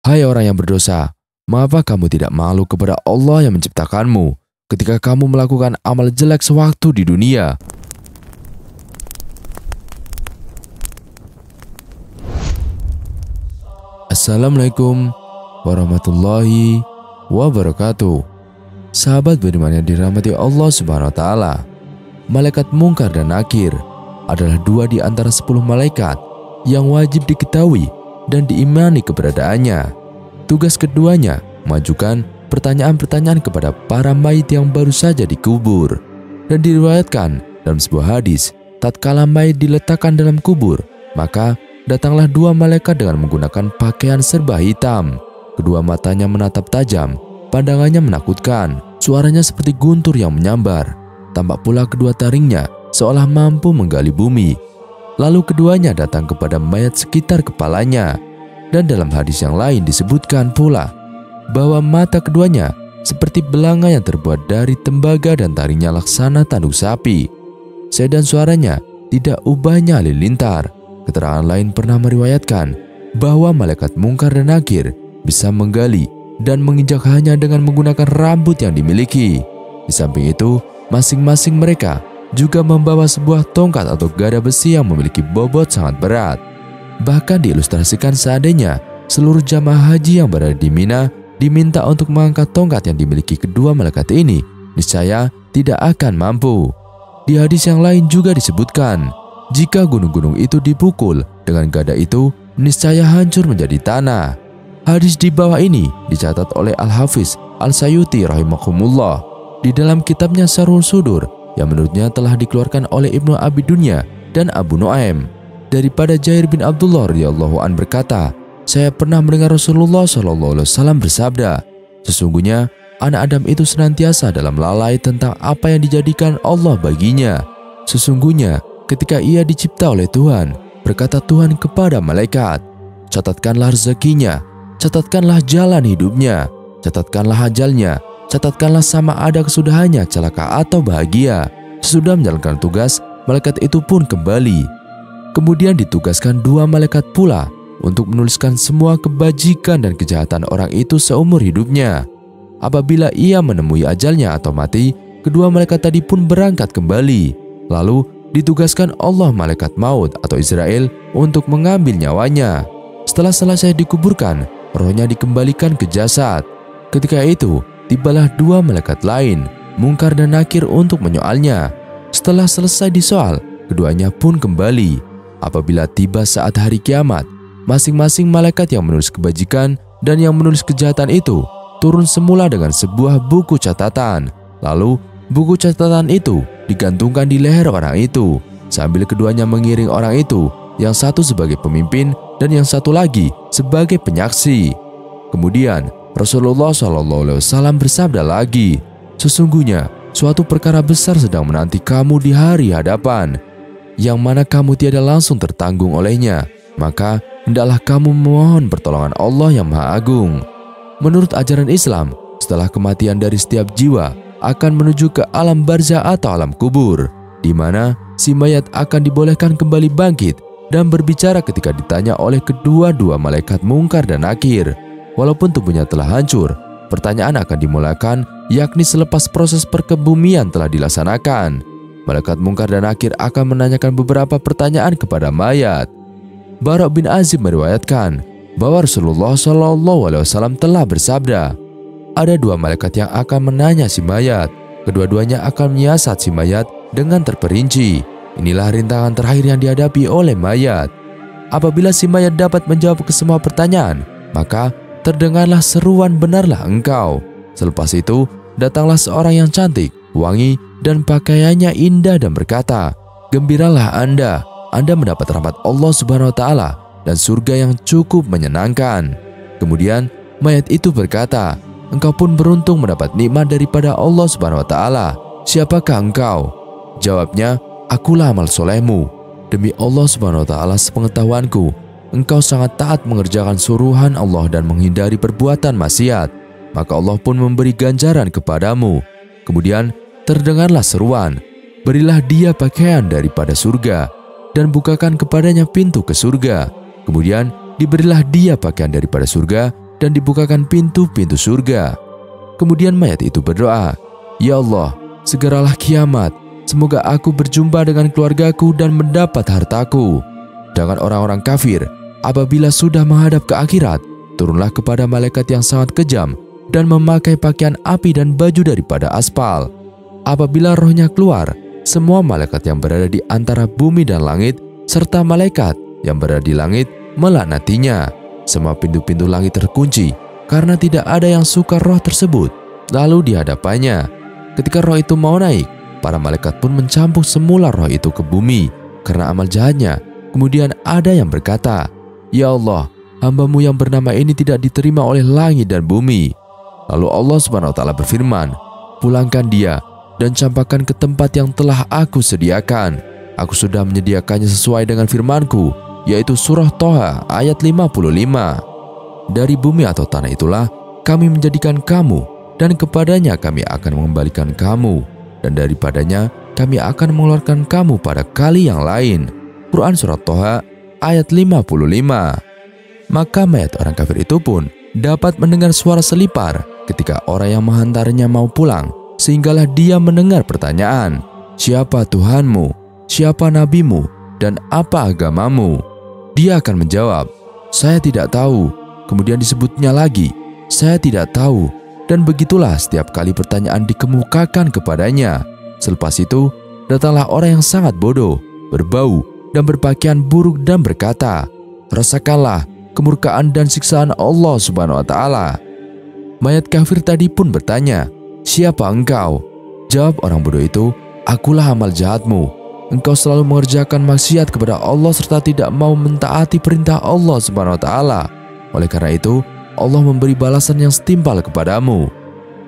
Hai orang yang berdosa, mengapa kamu tidak malu kepada Allah yang menciptakanmu ketika kamu melakukan amal jelek sewaktu di dunia? Assalamualaikum warahmatullahi wabarakatuh. Sahabat beriman yang dirahmati Allah Subhanahu wa Ta'ala, malaikat Mungkar dan Nakir adalah dua di antara 10 malaikat yang wajib diketahui dan diimani keberadaannya. Tugas keduanya mengajukan pertanyaan-pertanyaan kepada para mayit yang baru saja dikubur. Dan diriwayatkan dalam sebuah hadis, tatkala mayit diletakkan dalam kubur, maka datanglah dua malaikat dengan menggunakan pakaian serba hitam. Kedua matanya menatap tajam, pandangannya menakutkan, suaranya seperti guntur yang menyambar. Tampak pula kedua taringnya seolah mampu menggali bumi. Lalu keduanya datang kepada mayat sekitar kepalanya. Dan dalam hadis yang lain disebutkan pula bahwa mata keduanya seperti belanga yang terbuat dari tembaga dan taringnya laksana tanduk sapi. Sedan suaranya tidak ubahnya halilintar. Keterangan lain pernah meriwayatkan bahwa malaikat Mungkar dan Nakir bisa menggali dan menginjak hanya dengan menggunakan rambut yang dimiliki. Di samping itu, masing-masing mereka juga membawa sebuah tongkat atau gada besi yang memiliki bobot sangat berat. Bahkan diilustrasikan seandainya seluruh jamaah haji yang berada di Mina diminta untuk mengangkat tongkat yang dimiliki kedua malaikat ini, niscaya tidak akan mampu. Di hadis yang lain juga disebutkan, jika gunung-gunung itu dipukul dengan gada itu, niscaya hancur menjadi tanah. Hadis di bawah ini dicatat oleh Al-Hafiz Al-Sayuti rahimahumullah di dalam kitabnya Syarhul Sudur, yang menurutnya telah dikeluarkan oleh Ibnu Abi Dunya dan Abu Nuaim. Daripada Jair bin Abdullah radhiyallahu an berkata, saya pernah mendengar Rasulullah SAW bersabda, sesungguhnya anak Adam itu senantiasa dalam lalai tentang apa yang dijadikan Allah baginya. Sesungguhnya ketika ia dicipta oleh Tuhan, berkata Tuhan kepada malaikat, catatkanlah rezekinya, catatkanlah jalan hidupnya, catatkanlah ajalnya, catatkanlah sama ada kesudahannya celaka atau bahagia. Sesudah menjalankan tugas, malaikat itu pun kembali. Kemudian ditugaskan dua malaikat pula untuk menuliskan semua kebajikan dan kejahatan orang itu seumur hidupnya. Apabila ia menemui ajalnya atau mati, kedua malaikat tadi pun berangkat kembali. Lalu ditugaskan Allah malaikat maut atau Israel untuk mengambil nyawanya. Setelah selesai dikuburkan, rohnya dikembalikan ke jasad. Ketika itu, tibalah dua malaikat lain, Mungkar dan Nakir, untuk menyoalnya. Setelah selesai disoal, keduanya pun kembali. Apabila tiba saat hari kiamat, masing-masing malaikat yang menulis kebajikan dan yang menulis kejahatan itu turun semula dengan sebuah buku catatan. Lalu buku catatan itu digantungkan di leher orang itu, sambil keduanya mengiring orang itu, yang satu sebagai pemimpin dan yang satu lagi sebagai penyaksi. Kemudian Rasulullah SAW bersabda lagi, sesungguhnya suatu perkara besar sedang menanti kamu di hari hadapan, yang mana kamu tiada langsung tertanggung olehnya, maka hendaklah kamu memohon pertolongan Allah yang Maha Agung. Menurut ajaran Islam, setelah kematian dari setiap jiwa akan menuju ke alam barzah atau alam kubur, di mana si mayat akan dibolehkan kembali bangkit dan berbicara ketika ditanya oleh kedua-dua malaikat Mungkar dan Nakir. Walaupun tubuhnya telah hancur, pertanyaan akan dimulakan, yakni selepas proses perkebumian telah dilaksanakan. Malaikat Mungkar dan Nakir akan menanyakan beberapa pertanyaan kepada mayat. Bara' bin Azib meriwayatkan bahwa Rasulullah SAW telah bersabda, ada dua malaikat yang akan menanya si mayat. Kedua-duanya akan menyiasat si mayat dengan terperinci. Inilah rintangan terakhir yang dihadapi oleh mayat. Apabila si mayat dapat menjawab ke semua pertanyaan, maka terdengarlah seruan benarlah engkau. Selepas itu, datanglah seorang yang cantik, wangi, dan pakaiannya indah dan berkata, gembiralah Anda mendapat rahmat Allah Subhanahu wa Ta'ala dan surga yang cukup menyenangkan. Kemudian mayat itu berkata, engkau pun beruntung mendapat nikmat daripada Allah Subhanahu wa Ta'ala. Siapakah engkau? Jawabnya, akulah amal solehmu. Demi Allah Subhanahu wa Ta'ala, sepengetahuanku, engkau sangat taat mengerjakan suruhan Allah dan menghindari perbuatan maksiat, maka Allah pun memberi ganjaran kepadamu. Kemudian terdengarlah seruan, berilah dia pakaian daripada surga dan bukakan kepadanya pintu ke surga. Kemudian diberilah dia pakaian daripada surga dan dibukakan pintu-pintu surga. Kemudian mayat itu berdoa, "Ya Allah, segeralah kiamat. Semoga aku berjumpa dengan keluargaku dan mendapat hartaku." Dengan orang-orang kafir, apabila sudah menghadap ke akhirat, turunlah kepada malaikat yang sangat kejam dan memakai pakaian api dan baju daripada aspal. Apabila rohnya keluar, semua malaikat yang berada di antara bumi dan langit serta malaikat yang berada di langit melaknatinya. Semua pintu-pintu langit terkunci karena tidak ada yang suka roh tersebut. Lalu di hadapannya, ketika roh itu mau naik, para malaikat pun mencampur semula roh itu ke bumi karena amal jahatnya. Kemudian ada yang berkata, "Ya Allah, hamba-Mu yang bernama ini tidak diterima oleh langit dan bumi." Lalu Allah Subhanahu wa Ta'ala berfirman, "Pulangkan dia dan campakkan ke tempat yang telah aku sediakan. Aku sudah menyediakannya sesuai dengan firman-Ku, yaitu surah Toha ayat 55. Dari bumi atau tanah itulah kami menjadikan kamu, dan kepadanya kami akan mengembalikan kamu, dan daripadanya kami akan mengeluarkan kamu pada kali yang lain." Quran surat Toha ayat 55. Maka mayat orang kafir itu pun dapat mendengar suara selipar ketika orang yang menghantarnya mau pulang, sehinggalah dia mendengar pertanyaan, "Siapa Tuhanmu? Siapa nabimu? Dan apa agamamu?" Dia akan menjawab, "Saya tidak tahu." Kemudian disebutnya lagi, "Saya tidak tahu." Dan begitulah setiap kali pertanyaan dikemukakan kepadanya. Selepas itu, datanglah orang yang sangat bodoh, berbau, dan berpakaian buruk dan berkata, "Rasakanlah kemurkaan dan siksaan Allah Subhanahu wa Ta'ala." Mayat kafir tadi pun bertanya, "Siapa engkau?" Jawab orang bodoh itu, "Akulah amal jahatmu. Engkau selalu mengerjakan maksiat kepada Allah serta tidak mau mentaati perintah Allah Subhanahu wa Ta'ala. Oleh karena itu, Allah memberi balasan yang setimpal kepadamu."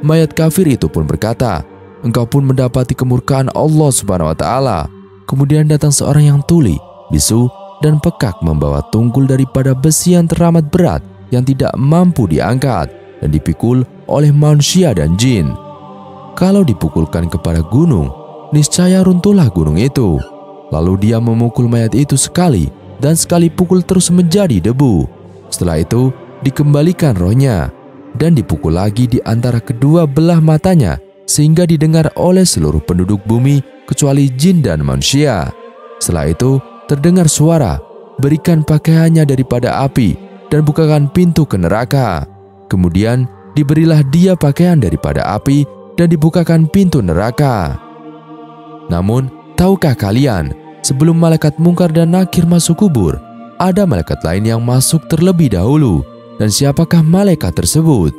Mayat kafir itu pun berkata, "Engkau pun mendapati kemurkaan Allah Subhanahu wa Ta'ala." Kemudian datang seorang yang tuli, bisu, dan pekak membawa tunggul daripada besi yang teramat berat yang tidak mampu diangkat dan dipikul oleh manusia dan jin. Kalau dipukulkan kepada gunung, niscaya runtuhlah gunung itu. Lalu dia memukul mayat itu sekali, dan sekali pukul terus menjadi debu. Setelah itu dikembalikan rohnya dan dipukul lagi di antara kedua belah matanya, sehingga didengar oleh seluruh penduduk bumi kecuali jin dan manusia. Setelah itu terdengar suara, "Berikan pakaiannya daripada api dan bukakan pintu ke neraka." Kemudian diberilah dia pakaian daripada api dan dibukakan pintu neraka. Namun, tahukah kalian, sebelum malaikat Mungkar dan Nakir masuk kubur, ada malaikat lain yang masuk terlebih dahulu. Dan siapakah malaikat tersebut?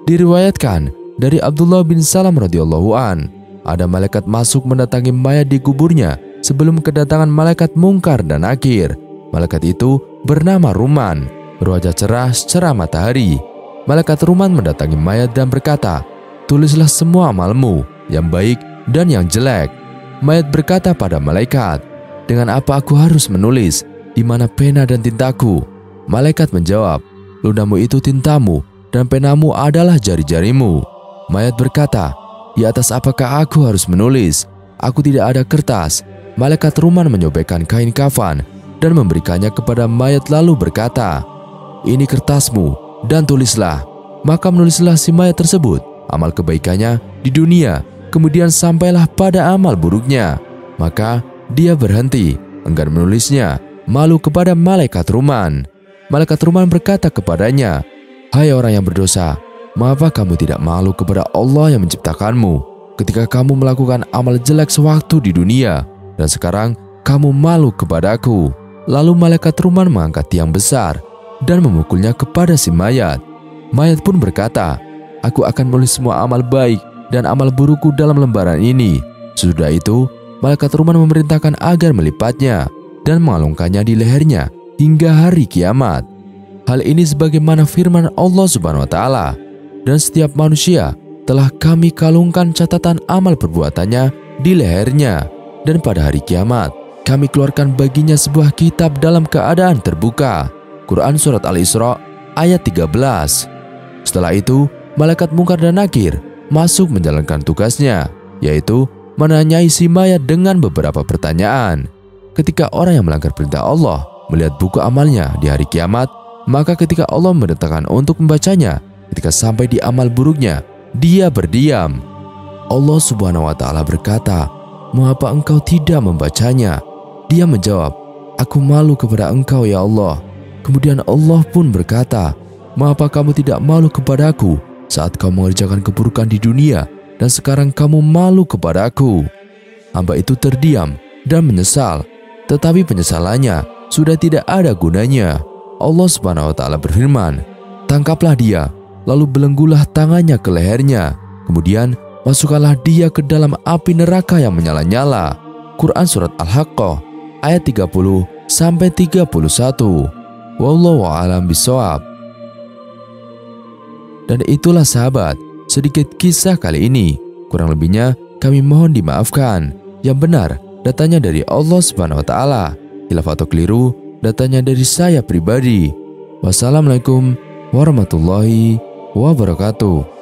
Diriwayatkan dari Abdullah bin Salam radhiyallahu an, ada malaikat masuk mendatangi mayat di kuburnya sebelum kedatangan malaikat Mungkar dan Nakir. Malaikat itu bernama Ruman, berwajah cerah secerah matahari. Malaikat Ruman mendatangi mayat dan berkata, "Tulislah semua amalmu, yang baik dan yang jelek." Mayat berkata pada malaikat, "Dengan apa aku harus menulis? Di mana pena dan tintaku?" Malaikat menjawab, "Ludamu itu tintamu dan penamu adalah jari-jarimu." Mayat berkata, "Di atas apakah aku harus menulis? Aku tidak ada kertas." Malaikat Ruman menyobekkan kain kafan dan memberikannya kepada mayat lalu berkata, "Ini kertasmu dan tulislah." Maka menulislah si mayat tersebut amal kebaikannya di dunia, kemudian sampailah pada amal buruknya. Maka dia berhenti, enggan menulisnya, malu kepada malaikat Ruman. Malaikat Ruman berkata kepadanya, "Hai orang yang berdosa, mengapa kamu tidak malu kepada Allah yang menciptakanmu ketika kamu melakukan amal jelek sewaktu di dunia, dan sekarang kamu malu kepadaku?" Lalu malaikat Ruman mengangkat tiang besar dan memukulnya kepada si mayat. Mayat pun berkata, "Aku akan menulis semua amal baik dan amal burukku dalam lembaran ini." Sesudah itu, malaikat Ruman memerintahkan agar melipatnya dan mengalungkannya di lehernya hingga hari kiamat. Hal ini sebagaimana firman Allah Subhanahu wa Ta'ala, "Dan setiap manusia telah kami kalungkan catatan amal perbuatannya di lehernya, dan pada hari kiamat kami keluarkan baginya sebuah kitab dalam keadaan terbuka." Quran surat Al-Isra ayat 13. Setelah itu, malaikat Mungkar dan Nakir masuk menjalankan tugasnya, yaitu menanyai si mayat dengan beberapa pertanyaan. Ketika orang yang melanggar perintah Allah melihat buku amalnya di hari kiamat, Maka ketika Allah merintahkan untuk membacanya, ketika sampai di amal buruknya, dia berdiam. Allah Subhanahu wa Ta'ala berkata, "Mengapa engkau tidak membacanya?" Dia menjawab, "Aku malu kepada engkau ya Allah." Kemudian Allah pun berkata, "Mengapa kamu tidak malu kepadaku saat kau mengerjakan keburukan di dunia dan sekarang kamu malu kepadaku?" Hamba itu terdiam dan menyesal, tetapi penyesalannya sudah tidak ada gunanya. Allah Subhanahu wa Ta'ala berfirman, "Tangkaplah dia, lalu belenggulah tangannya ke lehernya. Kemudian masukkanlah dia ke dalam api neraka yang menyala-nyala." Quran Surat Al-Haqqah ayat 30-31. Wallahu a'lam bishawab. Dan itulah sahabat, sedikit kisah kali ini. Kurang lebihnya kami mohon dimaafkan. Yang benar datanya dari Allah Subhanahu wa Ta'ala. Khilaf atau keliru datanya dari saya pribadi. Wassalamualaikum warahmatullahi wabarakatuh.